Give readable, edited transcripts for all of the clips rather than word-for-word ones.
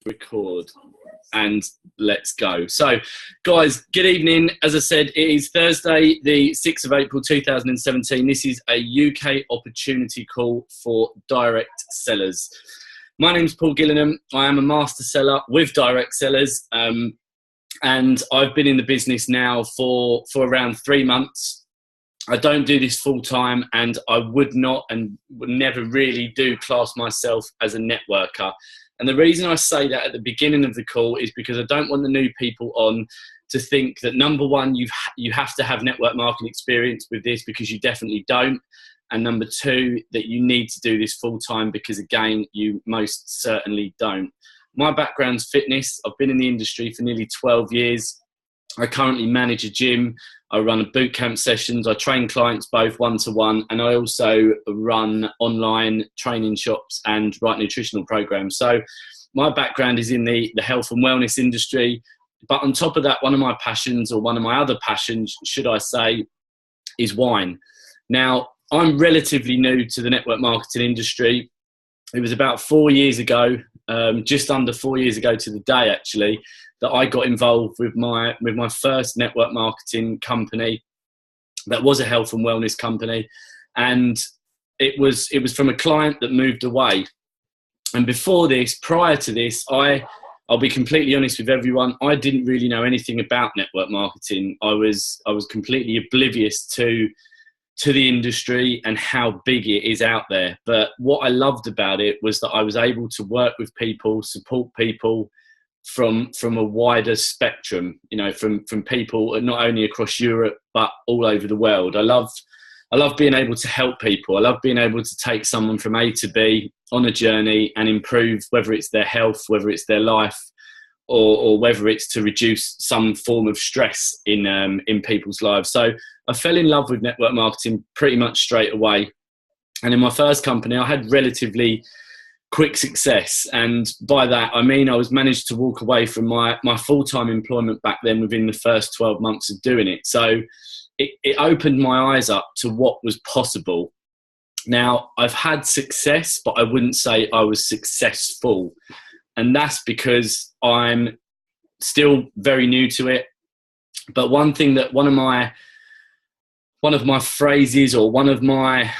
Record and let's go. So guys, good evening. As I said, it is Thursday the 6th of April 2017. This is a UK opportunity call for direct sellers. My name's Paul Gillingham. I am a master seller with direct sellers, and I've been in the business now for around 3 months. I don't do this full time, and I would not and would never really do class myself as a networker. And the reason I say that at the beginning of the call is because I don't want the new people on to think that, number one, you have to have network marketing experience with this, because you definitely don't. And number two, that you need to do this full time, because again, you most certainly don't. My background's fitness. I've been in the industry for nearly 12 years. I currently manage a gym. I run boot camp sessions. I train clients both one-to-one, and I also run online training shops and write nutritional programs. So my background is in the health and wellness industry. But on top of that, one of my passions, or one of my other passions, should I say, is wine. Now, I'm relatively new to the network marketing industry. It was about 4 years ago, just under 4 years ago to the day actually, that I got involved with my first network marketing company. That was a health and wellness company, and it was from a client that moved away. And before this, prior to this, I'll be completely honest with everyone, I didn't really know anything about network marketing. I was completely oblivious to the industry and how big it is out there. But what I loved about it was that I was able to work with people, support people from a wider spectrum, from people not only across Europe but all over the world. I love being able to help people. I love being able to take someone from A to B on a journey and improve, whether it's their health, whether it's their life, or whether it's to reduce some form of stress in people's lives. So I fell in love with network marketing pretty much straight away. And in my first company, I had relatively quick success. And by that, I mean, I was managed to walk away from my full-time employment back then within the first 12 months of doing it. So it opened my eyes up to what was possible. Now, I've had success, but I wouldn't say I was successful. And that's because I'm still very new to it. But one thing that one of my phrases, or one of my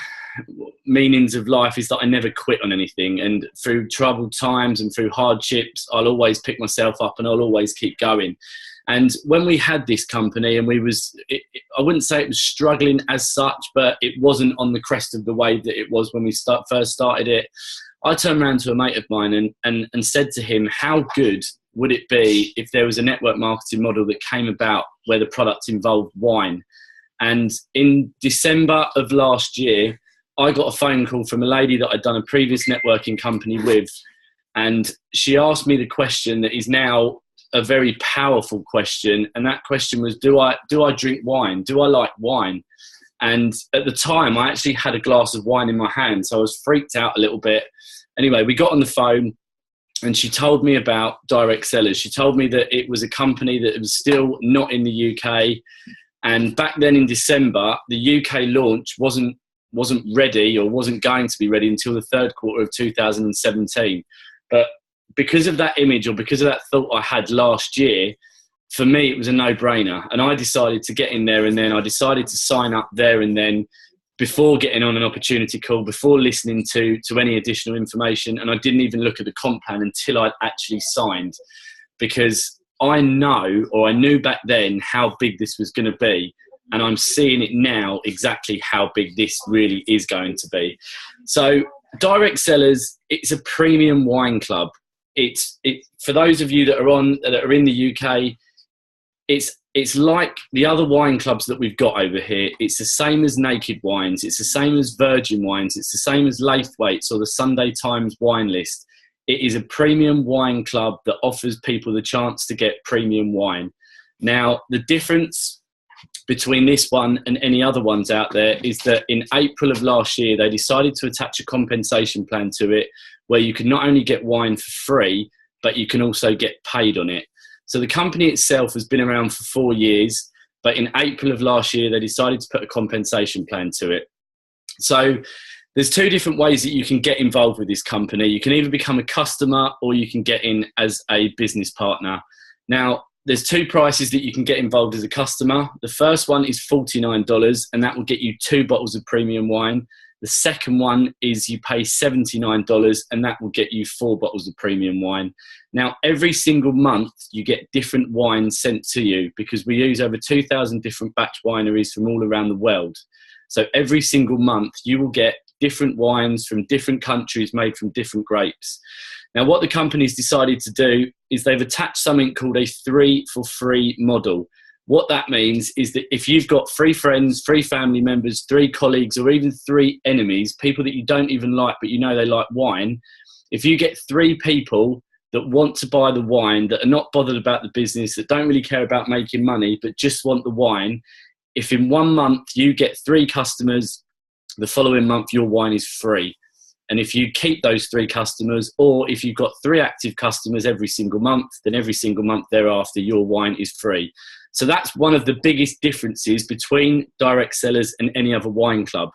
meanings of life, is that I never quit on anything. And through troubled times and through hardships, I'll always pick myself up and I'll always keep going. And when we had this company, and I wouldn't say it was struggling as such, but it wasn't on the crest of the wave that it was when we first started it. I turned around to a mate of mine and said to him, how good would it be if there was a network marketing model that came about where the product involved wine? And in December of last year, I got a phone call from a lady that I'd done a previous networking company with. And she asked me the question that is now a very powerful question. And that question was, do I drink wine? Do I like wine? And at the time, I actually had a glass of wine in my hand, so I was freaked out a little bit. Anyway, we got on the phone, and she told me about direct sellers. She told me that it was a company that was still not in the UK. And back then in December, the UK launch wasn't ready, or wasn't going to be ready until the third quarter of 2017. But because of that image, or because of that thought I had last year, for me, it was a no-brainer. And I decided to get in there, and then I decided to sign up there and then, before getting on an opportunity call, before listening to any additional information. And I didn't even look at the comp plan until I'd actually signed, because I knew back then how big this was going to be. And I'm seeing it now exactly how big this really is going to be. So direct sellers, it's a premium wine club. It's for those of you that are in the UK, it's like the other wine clubs that we've got over here. It's the same as Naked Wines. It's the same as Virgin Wines. It's the same as Laithwaite's or the Sunday Times wine list. It is a premium wine club that offers people the chance to get premium wine. Now, the difference between this one and any other ones out there is that in April of last year, they decided to attach a compensation plan to it, where you can not only get wine for free, but you can also get paid on it. So the company itself has been around for 4 years, but in April of last year, they decided to put a compensation plan to it. So There's two different ways that you can get involved with this company. You can either become a customer or you can get in as a business partner. Now, there's two prices that you can get involved as a customer. The first one is $49, and that will get you 2 bottles of premium wine. The second one is you pay $79, and that will get you 4 bottles of premium wine. Now, every single month, you get different wines sent to you because we use over 2,000 different batch wineries from all around the world. So every single month, you will get different wines from different countries made from different grapes. Now, what the company's decided to do is they've attached something called a 3 for free model. What that means is that if you've got 3 friends, 3 family members, 3 colleagues, or even 3 enemies, people that you don't even like, but you know they like wine, if you get 3 people that want to buy the wine, that are not bothered about the business, that don't really care about making money, but just want the wine, if in 1 month you get 3 customers, the following month your wine is free. And if you keep those 3 customers, or if you've got 3 active customers every single month, then every single month thereafter your wine is free. So that's one of the biggest differences between direct sellers and any other wine club.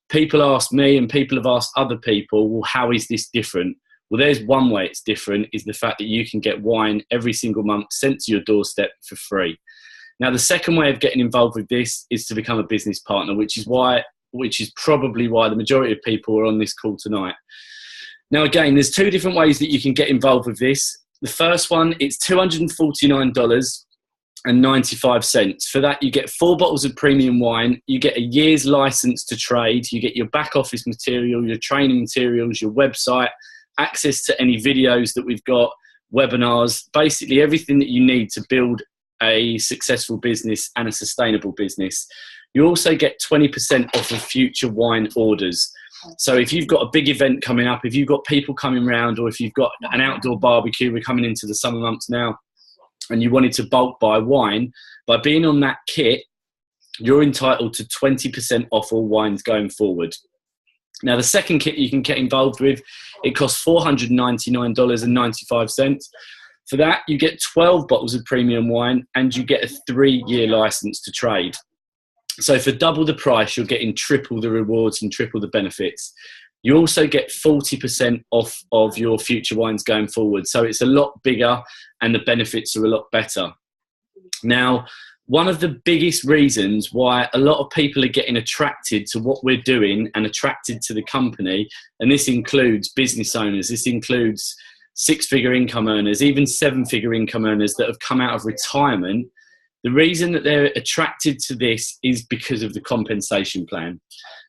People ask me, and people have asked other people, well, how is this different? Well, there's one way it's different, is the fact that you can get wine every single month sent to your doorstep for free. Now, the second way of getting involved with this is to become a business partner, which is probably why the majority of people are on this call tonight. Now, again, there's 2 different ways that you can get involved with this. The first one, it's $249.95. For that, you get 4 bottles of premium wine, you get a year's license to trade, you get your back office material, your training materials, your website, access to any videos that we've got, webinars, basically everything that you need to build a successful business and a sustainable business. You also get 20% off of future wine orders. So if you've got a big event coming up, if you've got people coming around, or if you've got an outdoor barbecue, we're coming into the summer months now, and you wanted to bulk buy wine, by being on that kit, you're entitled to 20% off all wines going forward. Now, the second kit you can get involved with, it costs $499.95. For that, you get 12 bottles of premium wine, and you get a 3-year license to trade. So for double the price, you're getting triple the rewards and triple the benefits. You also get 40% off of your future wines going forward. So it's a lot bigger and the benefits are a lot better. Now, one of the biggest reasons why a lot of people are getting attracted to what we're doing and attracted to the company, and this includes business owners, this includes 6-figure income earners, even 7-figure income earners that have come out of retirement, the reason that they're attracted to this is because of the compensation plan.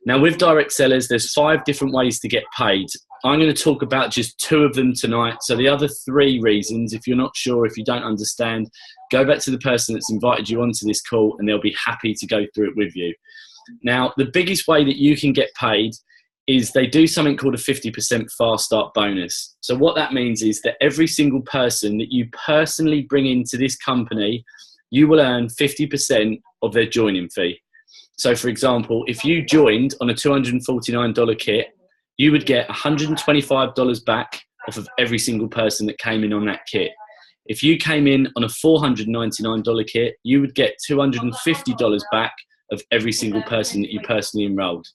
Now, with direct sellers, there's 5 different ways to get paid. I'm going to talk about just 2 of them tonight. So the other 3 reasons, if you're not sure, if you don't understand, go back to the person that's invited you onto this call and they'll be happy to go through it with you. Now, the biggest way that you can get paid is they do something called a 50% fast start bonus. So what that means is that every single person that you personally bring into this company, you will earn 50% of their joining fee. So for example, if you joined on a $249 kit, you would get $125 back off of every single person that came in on that kit. If you came in on a $499 kit, you would get $250 back of every single person that you personally enrolled.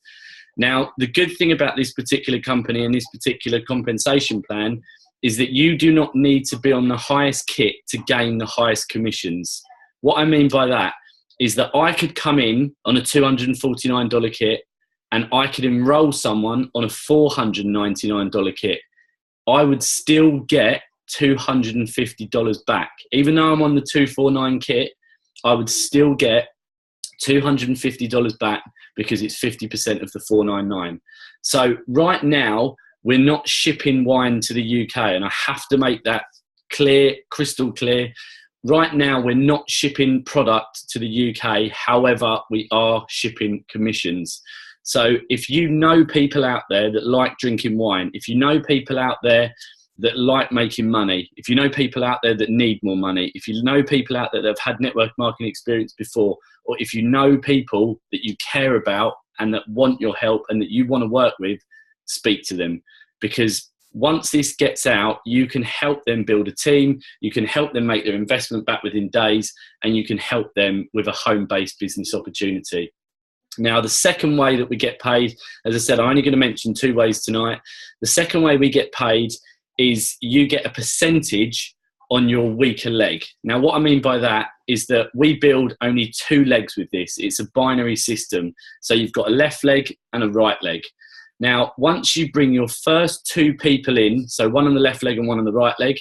Now, the good thing about this particular company and this particular compensation plan is that you do not need to be on the highest kit to gain the highest commissions. What I mean by that is that I could come in on a $249 kit and I could enroll someone on a $499 kit. I would still get $250 back. Even though I'm on the 249 kit, I would still get $250 back because it's 50% of the 499. So right now, we're not shipping wine to the UK, and I have to make that clear, crystal clear. Right now, we're not shipping product to the UK. However, we are shipping commissions. So if you know people out there that like drinking wine, if you know people out there that like making money, if you know people out there that need more money, if you know people out there that have had network marketing experience before, or if you know people that you care about and that want your help and that you want to work with, speak to them. Because once this gets out, you can help them build a team, you can help them make their investment back within days, and you can help them with a home-based business opportunity. Now, the second way that we get paid, as I said, I'm only going to mention 2 ways tonight. The second way we get paid is you get a percentage on your weaker leg. Now, what I mean by that is that we build only 2 legs with this. It's a binary system. So you've got a left leg and a right leg. Now, once you bring your first 2 people in, so one on the left leg and one on the right leg,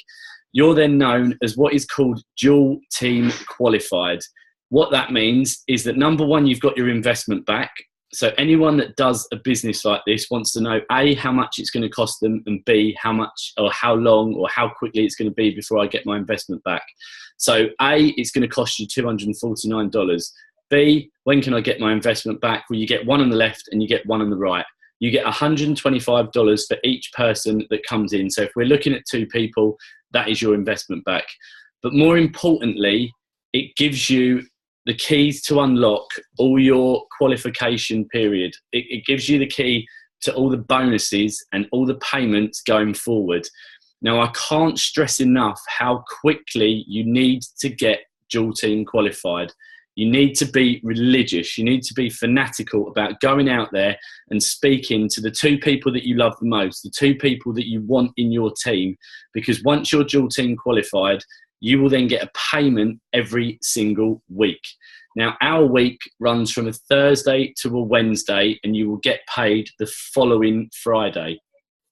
you're then known as what is called dual team qualified. What that means is that, number one, you've got your investment back. So anyone that does a business like this wants to know, A, how much it's going to cost them, and B, how much or how long or how quickly it's going to be before I get my investment back. So A, it's going to cost you $249. B, when can I get my investment back? Well, you get one on the left and you get one on the right. You get $125 for each person that comes in. So if we're looking at 2 people, that is your investment back. But more importantly, it gives you the keys to unlock all your qualification period. It gives you the key to all the bonuses and all the payments going forward. Now, I can't stress enough how quickly you need to get dual team qualified. You need to be religious. You need to be fanatical about going out there and speaking to the 2 people that you love the most, the 2 people that you want in your team, because once you're dual team qualified, you will then get a payment every single week. Now, our week runs from a Thursday to a Wednesday, and you will get paid the following Friday.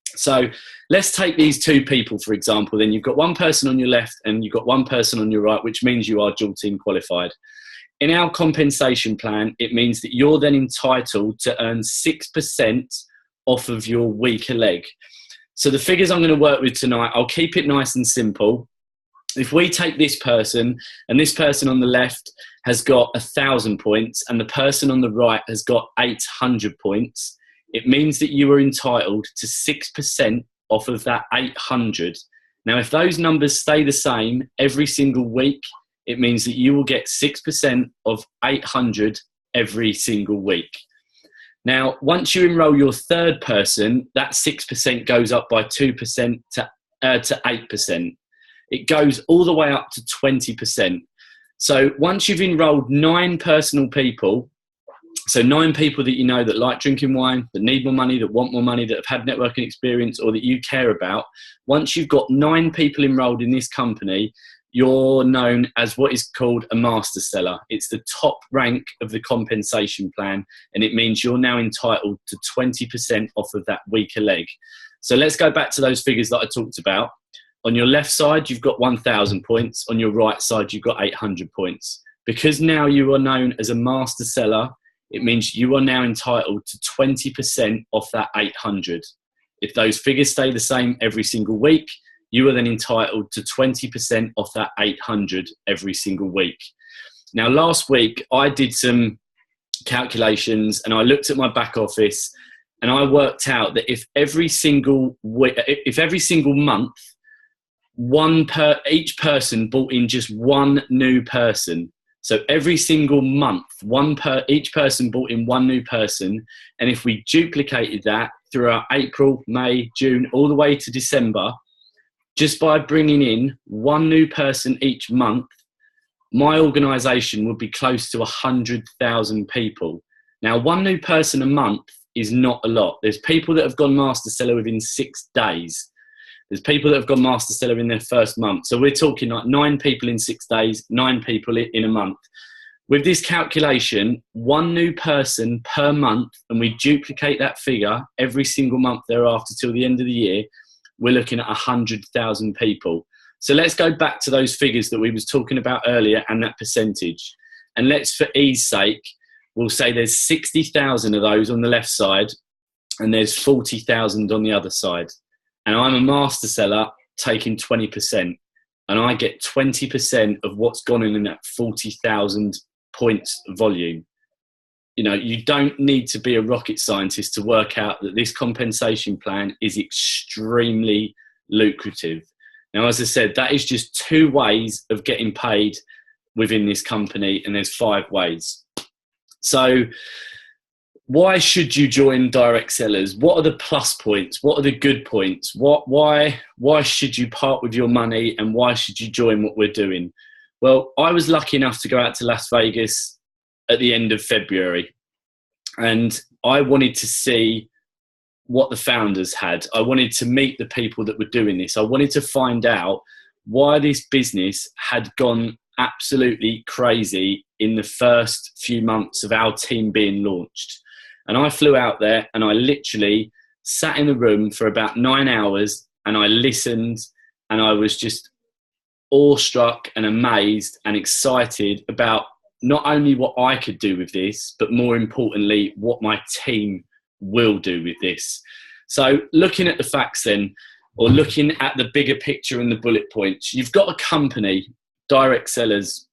So let's take these 2 people, for example. Then you've got one person on your left and you've got one person on your right, which means you are dual team qualified. In our compensation plan, it means that you're then entitled to earn 6% off of your weaker leg. So the figures I'm going to work with tonight, I'll keep it nice and simple. If we take this person, and this person on the left has got 1,000 points and the person on the right has got 800 points, it means that you are entitled to 6% off of that 800. Now, if those numbers stay the same every single week, it means that you will get 6% of 800 every single week. Now, once you enroll your third person, that 6% goes up by 2% to 8%. It goes all the way up to 20%. So once you've enrolled 9 personal people, so 9 people that you know that like drinking wine, that need more money, that want more money, that have had networking experience, or that you care about, once you've got 9 people enrolled in this company, you're known as what is called a master seller. It's the top rank of the compensation plan, and it means you're now entitled to 20% off of that weaker leg. So let's go back to those figures that I talked about. On your left side, you've got 1,000 points. On your right side, you've got 800 points. Because now you are known as a master seller, it means you are now entitled to 20% off that 800. If those figures stay the same every single week, you are then entitled to 20% off that 800 every single week. Now, last week, I did some calculations and I looked at my back office and I worked out that if every single month, each person brought in just one new person. So every single month, each person brought in one new person. And if we duplicated that throughout April, May, June, all the way to December, just by bringing in one new person each month, my organisation would be close to 100,000 people. Now, one new person a month is not a lot. There's people that have gone master seller within 6 days. There's people that have gone master seller in their first month. So we're talking like 9 people in 6 days, 9 people in a month. With this calculation, one new person per month, and we duplicate that figure every single month thereafter till the end of the year, we're looking at 100,000 people. So let's go back to those figures that we was talking about earlier and that percentage. And let's, for ease sake, we'll say there's 60,000 of those on the left side and there's 40,000 on the other side. And I'm a master seller taking 20%, and I get 20% of what's gone in that 40,000 points volume. You know, you don't need to be a rocket scientist to work out that this compensation plan is extremely lucrative. Now, as I said, that is just 2 ways of getting paid within this company, and there's 5 ways. So why should you join Direct Sellers? What are the plus points? What are the good points? Why should you part with your money, and why should you join what we're doing? Well, I was lucky enough to go out to Las Vegas at the end of February. And I wanted to see what the founders had. I wanted to meet the people that were doing this. I wanted to find out why this business had gone absolutely crazy in the first few months of our team being launched. And I flew out there and I literally sat in the room for about 9 hours and I listened, and I was just awestruck and amazed and excited about not only what I could do with this, but more importantly, what my team will do with this. So looking at the facts then, or looking at the bigger picture and the bullet points, you've got a company, Direct Sellers.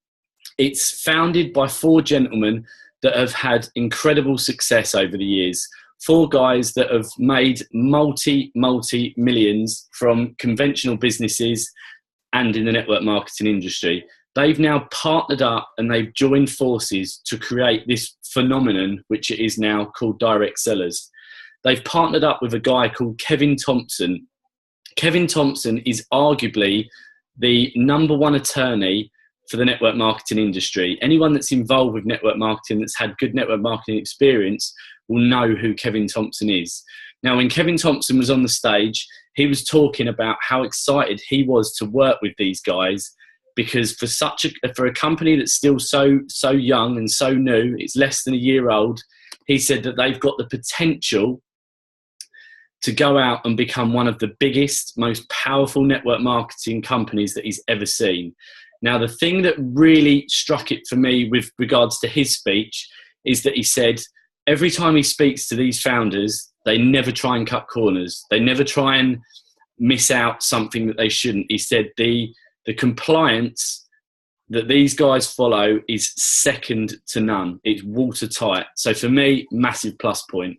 It's founded by 4 gentlemen that have had incredible success over the years. 4 guys that have made multi millions from conventional businesses and in the network marketing industry. They've now partnered up and they've joined forces to create this phenomenon, which it is now called Direct Sellers. They've partnered up with a guy called Kevin Thompson. Kevin Thompson is arguably the #1 attorney for the network marketing industry. Anyone that's involved with network marketing, that's had good network marketing experience, will know who Kevin Thompson is. Now, when Kevin Thompson was on the stage, he was talking about how excited he was to work with these guys, because for a company that's still so young and so new, it's less than a year old, he said that they've got the potential to go out and become one of the biggest, most powerful network marketing companies that he's ever seen. Now, the thing that really struck it for me with regards to his speech is that he said every time he speaks to these founders, they never try and cut corners. They never try and miss out something that they shouldn't. He said the compliance that these guys follow is second to none. It's watertight. So for me, massive plus point.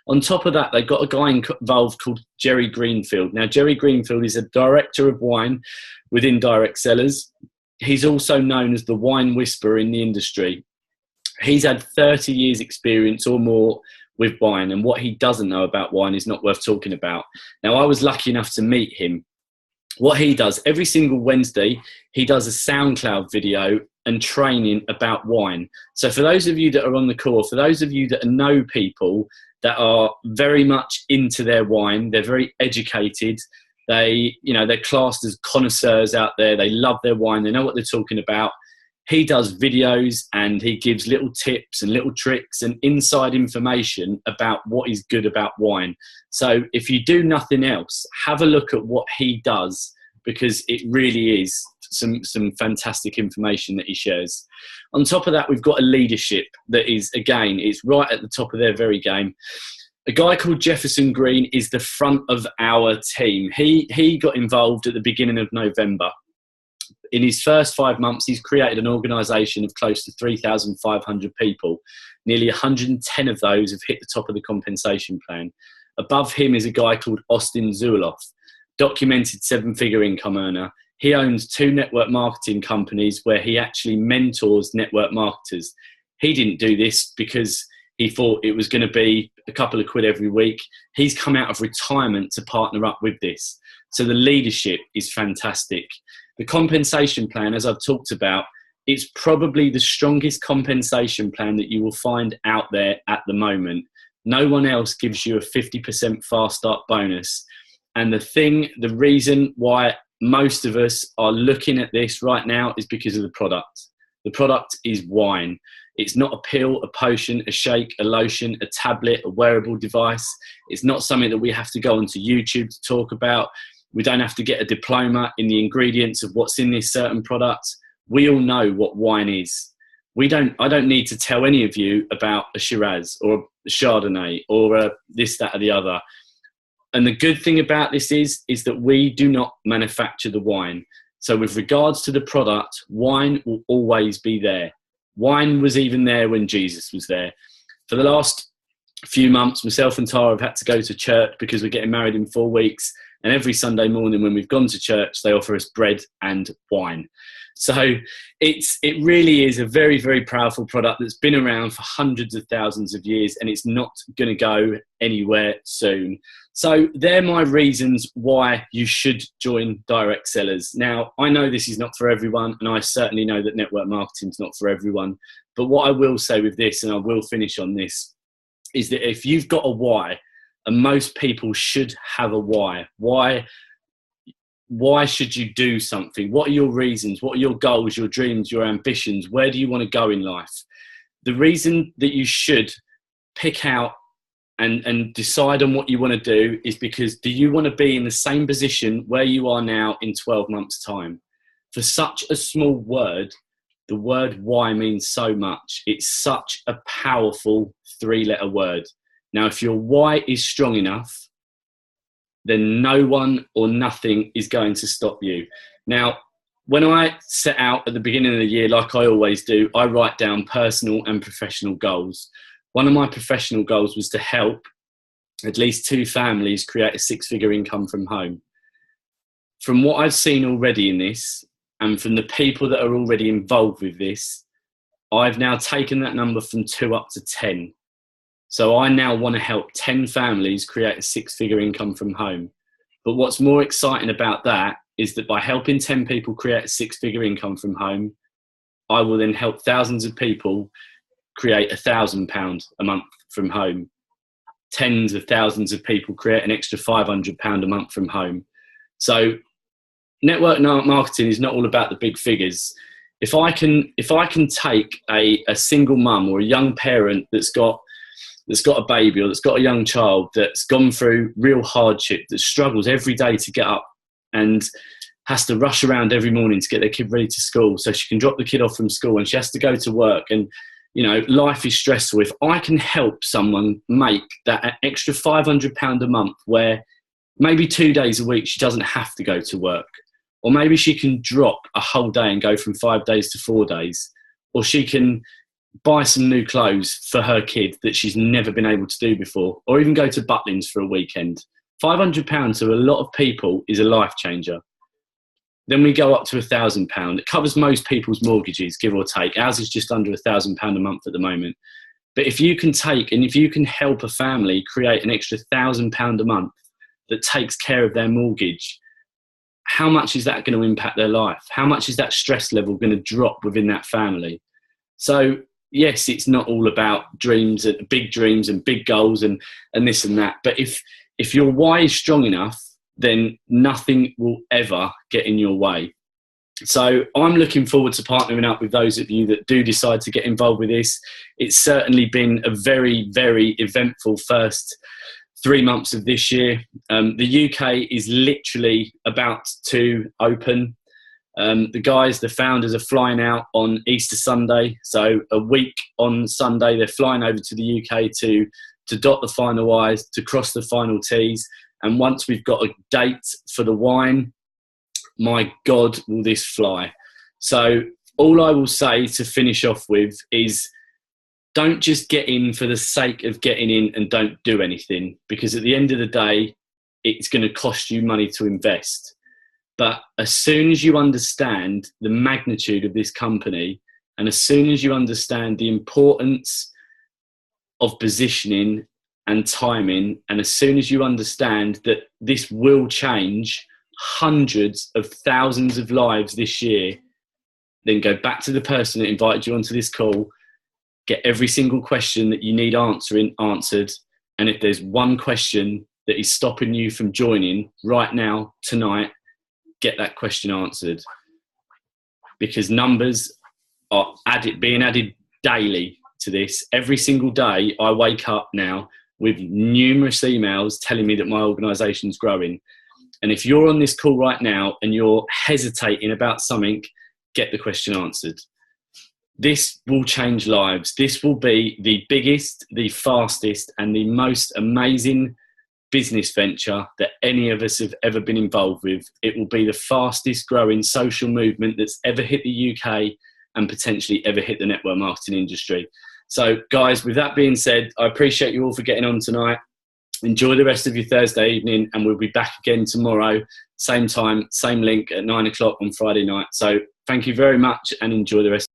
On top of that, they've got a guy involved called Jerry Greenfield. Now, Jerry Greenfield is a director of wine within Direct Sellers. He's also known as the wine whisperer in the industry. He's had 30 years experience or more with wine, and what he doesn't know about wine is not worth talking about. Now, I was lucky enough to meet him. What he does, every single Wednesday, he does a SoundCloud video and training about wine. So for those of you that are on the call, for those of you that know people that are very much into their wine, they're very educated, they're classed as connoisseurs out there, they love their wine, they know what they're talking about. He does videos and he gives little tips and little tricks and inside information about what is good about wine. So if you do nothing else, have a look at what he does, because it really is some fantastic information that he shares. On top of that, we've got a leadership that is, again, it's right at the top of their very game. A guy called Jefferson Green is the front of our team. He got involved at the beginning of November. In his first 5 months, he's created an organisation of close to 3,500 people. Nearly 110 of those have hit the top of the compensation plan. Above him is a guy called Austin Zuloff, documented 7-figure income earner. He owns 2 network marketing companies where he actually mentors network marketers. He didn't do this because he thought it was going to be a couple of quid every week. He's come out of retirement to partner up with this. So the leadership is fantastic. The compensation plan, as I've talked about, it's probably the strongest compensation plan that you will find out there at the moment. No one else gives you a 50% fast start bonus. And the reason why most of us are looking at this right now is because of the product. The product is wine. It's not a pill, a potion, a shake, a lotion, a tablet, a wearable device. It's not something that we have to go onto YouTube to talk about. We don't have to get a diploma in the ingredients of what's in this certain product. We all know what wine is. I don't need to tell any of you about a Shiraz or a Chardonnay or a this, that, or the other. And the good thing about this is that we do not manufacture the wine. So with regards to the product, wine will always be there. Wine was even there when Jesus was there. For the last few months, myself and Tara have had to go to church because we're getting married in 4 weeks. And every Sunday morning when we've gone to church, they offer us bread and wine. So it really is a very, very powerful product that's been around for hundreds of thousands of years, and it's not going to go anywhere soon. So they're my reasons why you should join Direct Sellers. Now, I know this is not for everyone, and I certainly know that network marketing is not for everyone. But what I will say with this, and I will finish on this, is that if you've got a why, and most people should have a why should you do something? What are your reasons? What are your goals, your dreams, your ambitions? Where do you want to go in life? The reason that you should pick out and decide on what you want to do is because, do you want to be in the same position where you are now in 12 months' time? For such a small word, the word why means so much. It's such a powerful 3-letter word. Now, if your why is strong enough, then no one or nothing is going to stop you. Now, when I set out at the beginning of the year, like I always do, I write down personal and professional goals. One of my professional goals was to help at least 2 families create a 6-figure income from home. From what I've seen already in this, and from the people that are already involved with this, I've now taken that number from 2 up to 10. So I now want to help 10 families create a 6-figure income from home. But what's more exciting about that is that by helping 10 people create a 6-figure income from home, I will then help thousands of people create £1,000 a month from home. Tens of thousands of people create an extra £500 a month from home. So network marketing is not all about the big figures. If I can take a single mum or a young parent that's got a baby, or that's got a young child that's gone through real hardship, that struggles every day to get up and has to rush around every morning to get their kid ready to school so she can drop the kid off from school, and she has to go to work, and life is stressful. If I can help someone make that extra £500 a month, where maybe 2 days a week she doesn't have to go to work, or maybe she can drop a whole day and go from 5 days to 4 days, or she can buy some new clothes for her kid that she's never been able to do before, or even go to Butlins for a weekend. £500 to a lot of people is a life changer. Then we go up to £1,000. It covers most people's mortgages, give or take. Ours is just under £1,000 a month at the moment. But if you can if you can help a family create an extra £1,000 a month that takes care of their mortgage, how much is that going to impact their life? How much is that stress level going to drop within that family? So yes, it's not all about dreams and big goals and this and that. But if your why is strong enough, then nothing will ever get in your way. So I'm looking forward to partnering up with those of you that do decide to get involved with this. It's certainly been a very, very eventful first 3 months of this year. The UK is literally about to open. The founders are flying out on Easter Sunday. So a week on Sunday, they're flying over to the UK to dot the final I's, to cross the final T's. And once we've got a date for the wine, my God, will this fly. So all I will say to finish off with is, don't just get in for the sake of getting in and don't do anything, because at the end of the day, it's going to cost you money to invest. But as soon as you understand the magnitude of this company, and as soon as you understand the importance of positioning and timing, and as soon as you understand that this will change hundreds of thousands of lives this year, then go back to the person that invited you onto this call, get every single question that you need answered. And if there's one question that is stopping you from joining right now, tonight, get that question answered. Because numbers are being added daily to this. Every single day I wake up now with numerous emails telling me that my organisation's growing. And if you're on this call right now and you're hesitating about something, get the question answered. This will change lives. This will be the biggest, the fastest, and the most amazing business venture that any of us have ever been involved with. It will be the fastest growing social movement that's ever hit the UK and potentially ever hit the network marketing industry. So guys, with that being said, I appreciate you all for getting on tonight. Enjoy the rest of your Thursday evening, and we'll be back again tomorrow, same time, same link at 9 o'clock on Friday night. So thank you very much and enjoy the rest.